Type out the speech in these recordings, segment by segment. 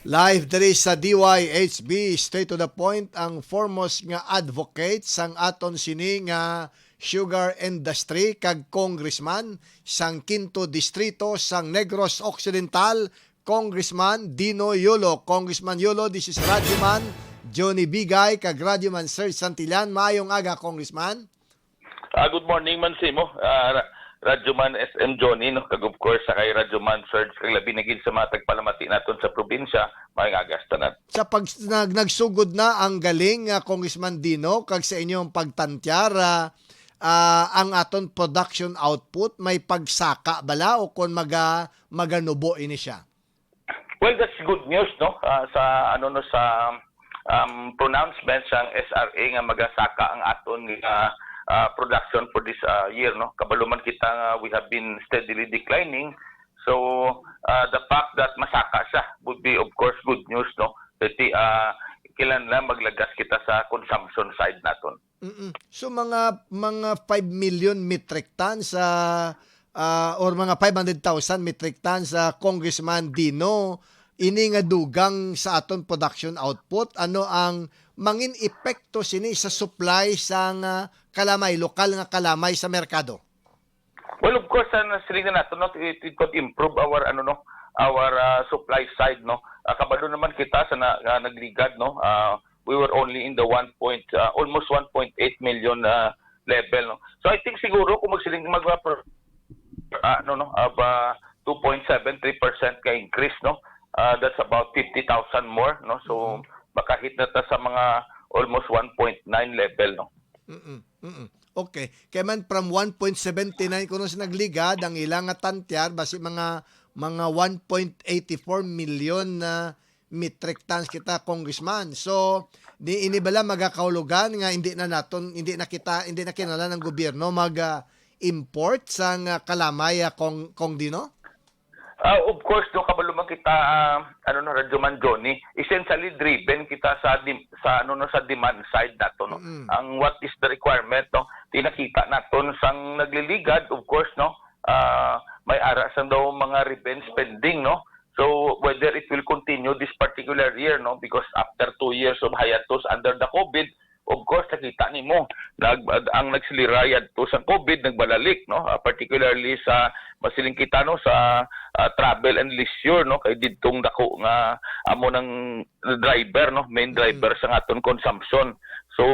Live diri sa DYHB, straight to the point, ang foremost nga advocate sang aton sini nga sugar industry kag congressman sang Quinto Distrito sang Negros Occidental, Congressman Dino Yulo. Congressman Yulo, this is Radyoman Johnny Bigay kag Radyoman Serge Santillan. Maayong aga, Congressman. Good morning man Simo. Radyoman SM Johnny, no? Kag of course sa kay Radyoman Serge kag labi na gid sa mga tagpalamati naton sa probinsya, maayong agas tanan. Sa pag nagsugod na ang galing, Congressman Dino, kag sa inyong pagtantyar, ang aton production output may pagsaka bala o kung maganubo ini siya? Well, that's good news, no? Sa pronouncement sang SRA nga magasaka ang aton production for this year, no? Kabaluman kita nga we have been steadily declining. So the fact that masaka siya would be of course good news, no? Kasi kailangan maglagas kita sa consumption side naton. So mga 5 million metric tons or mga 500,000 metric tons sa Congressman Dino, ini nga dugang sa aton production output. Ano ang mangin epekto sini sa supply sang kalamay, lokal nga kalamay sa merkado? Well, of course, silingan natin, no, it could improve our supply side, no. Kabalo naman kita sa nagligad, no. We were only in the almost 1.8 million level, no. So I think siguro kung magsiling of 2.73% ka increase, no. That's about 50,000 more, no. So makahit na ta sa mga almost 1.9 level, no. Okay. Kaya man from 1.79 kuno sa nagligad ang ilang nga tantyar basi mga 1.84 million na metric tons kita, Congressman. So di ini bala magakaulugan nga hindi na kinala ng gobyerno import sang kalamay, Kong Dino? Of course, no, kabaluman kita Radyoman Johnny, essentially driven kita sa demand side nato, no. Ang what is the requirement, no, tinakita naton sang nagliligad, of course, no, may ara sang daw mga revenge spending, no. So whether it will continue this particular year, no, because after 2 years of hiatus under the COVID, of course nakita nimo ang nagsilirayad to sa COVID nagbalalik, no, particularly sa masiling kita, no, sa travel and leisure, no, kay didtong dako nga amo ng driver, no, main driver sa aton consumption. So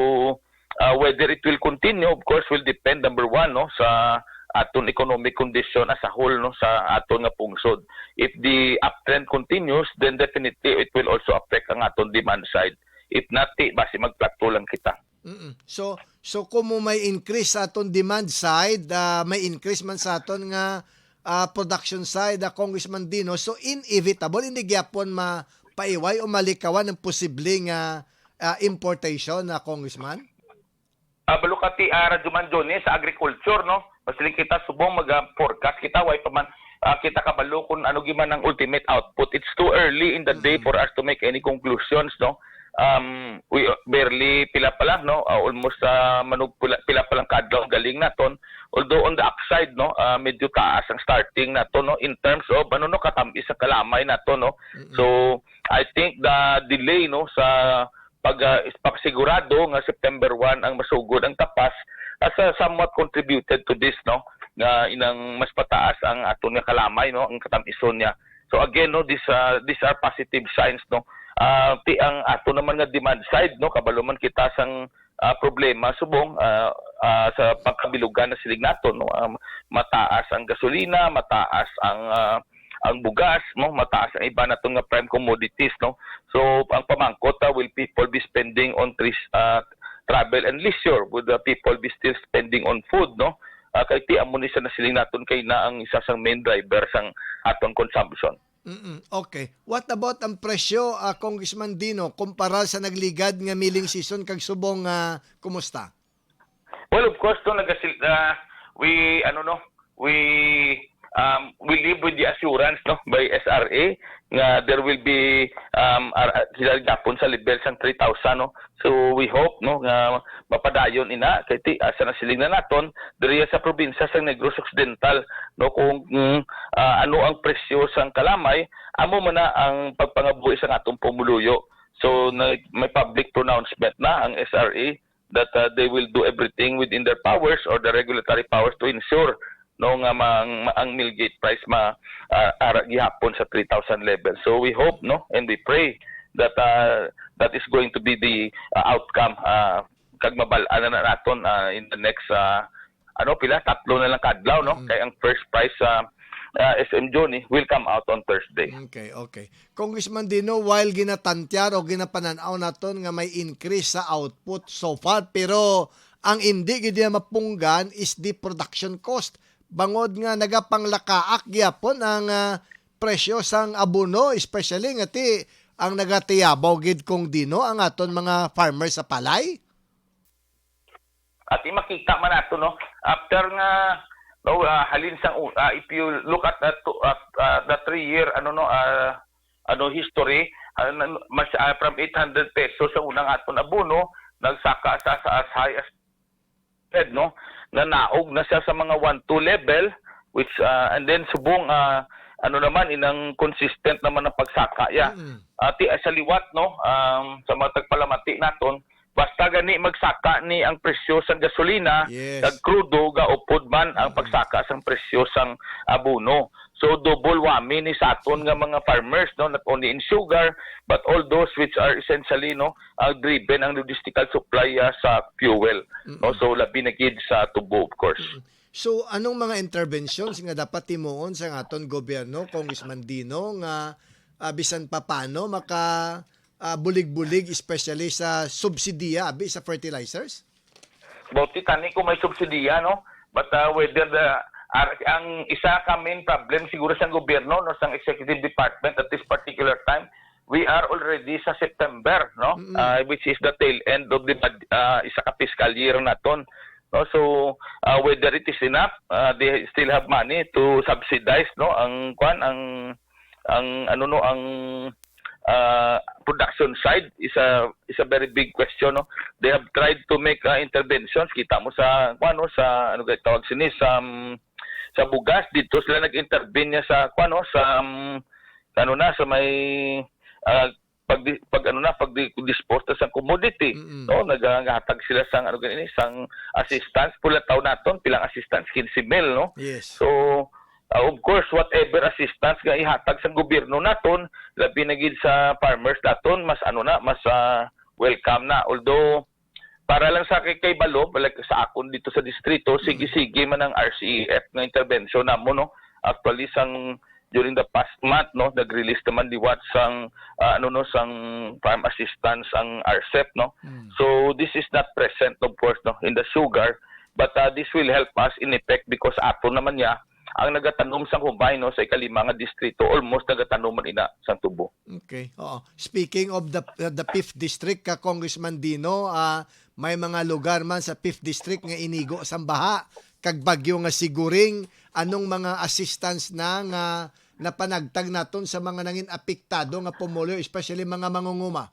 whether it will continue, of course, will depend, number one, no, sa aton economic condition as a whole, no, sa aton nga pungsod. If the uptrend continues, then definitely it will also affect ang aton demand side. If not, basi magplato lang kita. So kung may increase sa aton demand side, may increase man sa aton nga production side, Congressman Dino, so inevitable hindi gyapon mapaiway o malikawan ng posibleng importation, Congressman? Balukati Radyoman Johnny sa agriculture, no, masiling kita subong mag-forecast kita way pa man kita kabalo kung ano giman ang ultimate output. It's too early in the day for us to make any conclusions, no. We barely pila pa lang, no, almost pila pa lang kadlaw galing naton, although on the upside, no, medyo taas ang starting naton, no, in terms of katambi sa kalamay naton, no. So I think the delay, no, sa pagsigurado nga September 1 ang masugod ang tapas as somewhat contributed to this, no, nga inang mas pataas ang aton nga kalamay, no, ang katamison niya. So again, no, these are positive signs, no. Ang ato naman nga demand side, no, kabaluman kita sang problema subong sa pagkabilugan na silig nato, no. Mataas ang gasolina, mataas ang bugas, no, mataas ang iba naton nga prime commodities, no. So ang pamangkot, will people be spending on travel and leisure? Would the people be still spending on food, no? Kay ti amo ni sa nasiling naton kay na ang isa sang main driver sang aton consumption. Okay. What about ang presyo, Congressman Dino, kumpara sa nagligad nga milling season kag subong kumusta? Well, of course, no, we we live with the assurance no by SRA nga there will be sila gapon sa level sang 3,000 no. So we hope no nga mapadayon ina kay ti asa na siling na naton diri sa probinsya sa Negros Occidental no kung ano ang presyo sang kalamay amo man na ang pagpangabuhi sa atong pumuluyo. So may public pronouncement na ang SRA that they will do everything within their powers or the regulatory powers to ensure no nga ang millgate price gihapon sa 3,000 level. So we hope no and we pray that that is going to be the outcome kag mabal-an na naton in the next tatlo na lang kadlaw no kay ang first price SM Johnny will come out on Thursday. Okay. Congressman Dino, while ginatantyar o ginapananaw naton nga may increase sa output so far, pero ang hindi gid mapunggan is the production cost. Bangod nga nagapanglakaak gyapon ang presyo sang abono, especially nga ti ang nagatiyabaw gid kung Dino ang aton mga farmers sa palay. At makita man nato no after nga no halin sang if you look at the 3-year history from 800 pesos sa unang aton abono nagsaka sa as high as no na naog na siya sa mga 1-2 level which and then subong naman inang consistent naman ang pagsaka ati sa liwat no sa mga tagpalamati naton basta gani magsaka ni ang presyo sang gasolina kag krudo gaupod man ang pagsaka sang presyo sang abono. So double wami ni saton nga mga farmers no not only in sugar but all those which are essentially no driven ang logistical supply sa fuel. No so labi na gid sa tubo of course. So anong mga interventions nga dapat timuon sa aton gobyerno Congressman Dino nga bisan pa paano maka bulig-bulig especially sa subsidiya sa fertilizers? Bauti tani ko may subsidiya no but whether ang isa ka main problem siguro sa gobyerno no sa executive department at this particular time we are already sa September no which is the tail end of the isa ka fiscal year naton no so whether it is enough they still have money to subsidize no ang production side is a very big question no. They have tried to make interventions kita mo sa sa tawag sini sa bugas dito sila nag-intervene sa sa may pag-dispose sa commodity no nagahatag sila sang sang assistance pula taw naton pilang assistance 15,000 no. So of course, whatever assistance nga ihatag sa gobyerno naton, labi na gid sa farmers naton, mas mas welcome na. Although para lang sa kay Balo, like sa akon dito sa distrito, sige man ang RCEF nga intervention namo no. Actually sang during the past month no, nag-release naman liwat sang sang farm assistance ang RCEP no. So this is not present of course no in the sugar, but this will help us in effect because ato naman ang nagatanom sang Humbay no sa ikalima nga distrito almost nagatanom man ina sang tubo. Okay. Oo. Speaking of the 5th district Congressman Dino, may mga lugar man sa 5th district nga inigo sang baha kag bagyo nga siguring anong mga assistance na nga napanagtag naton sa mga nangin apektado nga pumuloy especially mga mangunguma.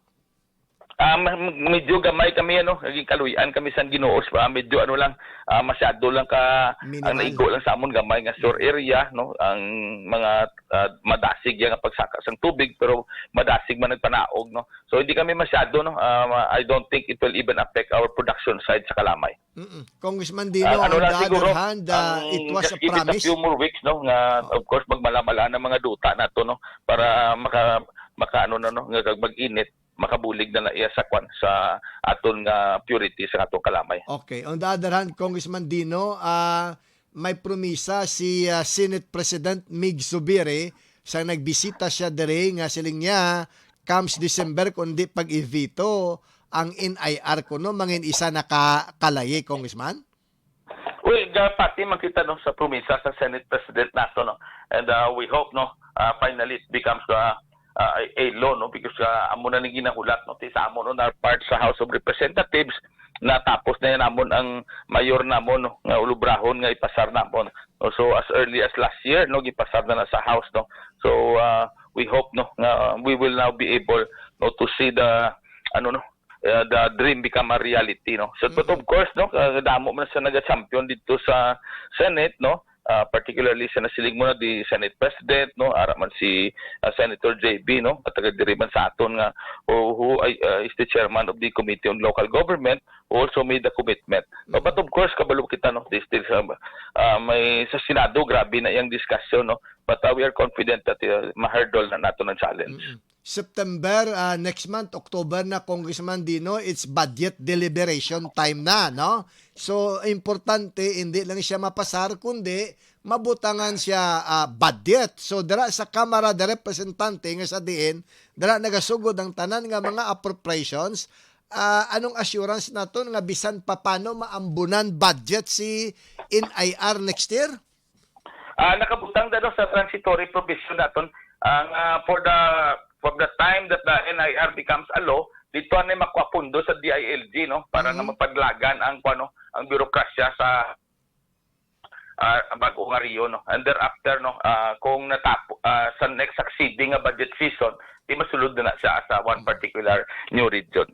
Medyo gamay kami naging kaluyan kami sa Ginoo medyo lang masyado lang ang naigo lang sa amon gamay nga shore area no ang mga madasig nga pagsaka sang tubig pero madasig man nagpanaog no so hindi kami masyado no I don't think it will even affect our production side sa kalamay. Congressman Dino, on the other hand, it was a promise. A few more weeks no nga of course magmalabala ng mga duta nato no para maka nga mag-init makabulig na iya sa aton nga purity sa atong kalamay. Okay. On the other hand, Congressman Dino, may promisa si Senate President Mig Zubiri sa nagbisita siya diri nga siling niya comes December kundi pag-i-veto ang NIR kuno mangin isa nakakalaye Congressman. Well, pati makita no sa promisa sa Senate President nato no and we hope no finally it becomes a law no because amo na ni ginahulat no ti sa amo no na part sa House of Representatives natapos na yan namon ang mayor namon no, nga ulubrahon nga ipasar namon. So as early as last year no gipasar na sa house no. So we hope no nga we will now be able no to see the the dream become a reality no. So but of course no damo man sa naga-champion dito sa Senate no. Particularly sa nasilig mo na di Senate President no ara man si Senator JB no taga diri man sa aton nga who is the chairman of the Committee on Local Government who also made the commitment no, but of course kabalo kita no this still may sa Senado grabe na yang discussion no but we are confident that ma-hurdle na nato ng challenge. September, next month, October na, Congressman Dino, it's budget deliberation time na, no? So, importante, hindi lang siya mapasar, kundi mabutangan siya budget. So, dara sa Kamara de Representante, nga sa diin, dara nagasugod ang tanan nga mga appropriations, anong assurance na to nga bisan pa paano maambunan budget si NIR next year? Nakabutang dalo sa transitory provision naton for the time that the NIR becomes a law, dito na makuha pundo sa DILG no para na mapaglagan ang ang birokrasya sa bago nga Rio no. And thereafter no kung natapo sa next succeeding budget season, di masulod na siya sa one particular new region.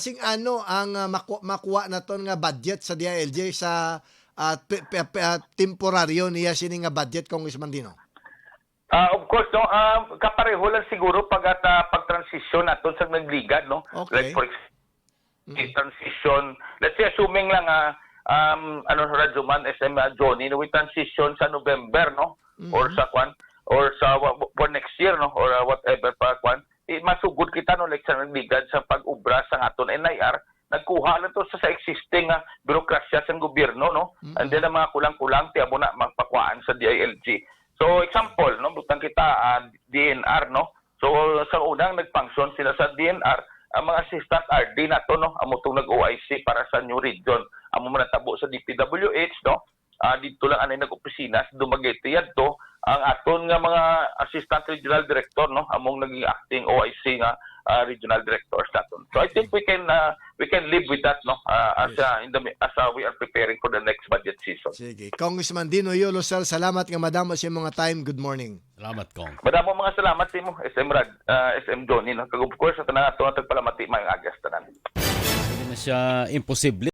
Sing ano ang makuha na ton nga budget sa DILG sa temporaryo niya sini nga budget, Congressman Dino? Of course, no, kapareho lang siguro pag-transition natin sa nagligad, no? Okay. Like for example, transition, let's say assuming lang, Rajuman, SM Johnny, no, we transition sa November, no? Or sa for next year, no? Or whatever pa, masugod kita, no? Like sa nagligad sa pag-ubra sa aton NIR, nagkuha lang to sa existing birokrasya sa gobyerno, no? And then ang mga kulang-kulang, tiyan mo na magpakuhaan sa DILG. So example, no, butang kita DNR, no. So sa unang nagfunction sila sa DNR, ang mga assistant RD na to, no, amo tong nag-OIC para sa new region. Amo man natabo sa DPWH, no. Dito lang anay nag-opisina sa Dumaguete yadto ang aton nga mga assistant regional director, no, among naging acting OIC nga regional directors naton. So I think we can live with that, no, as we are preparing for the next budget season. Sige. Congressman Dino Yulo, sir, salamat nga madamo sa mga time. Good morning. Salamat, Kong. Madamo mga salamat sa imo, SM Johnny, no. Kag of course sa tanan ato tagpalamati mga agas tanan. Hindi na siya imposible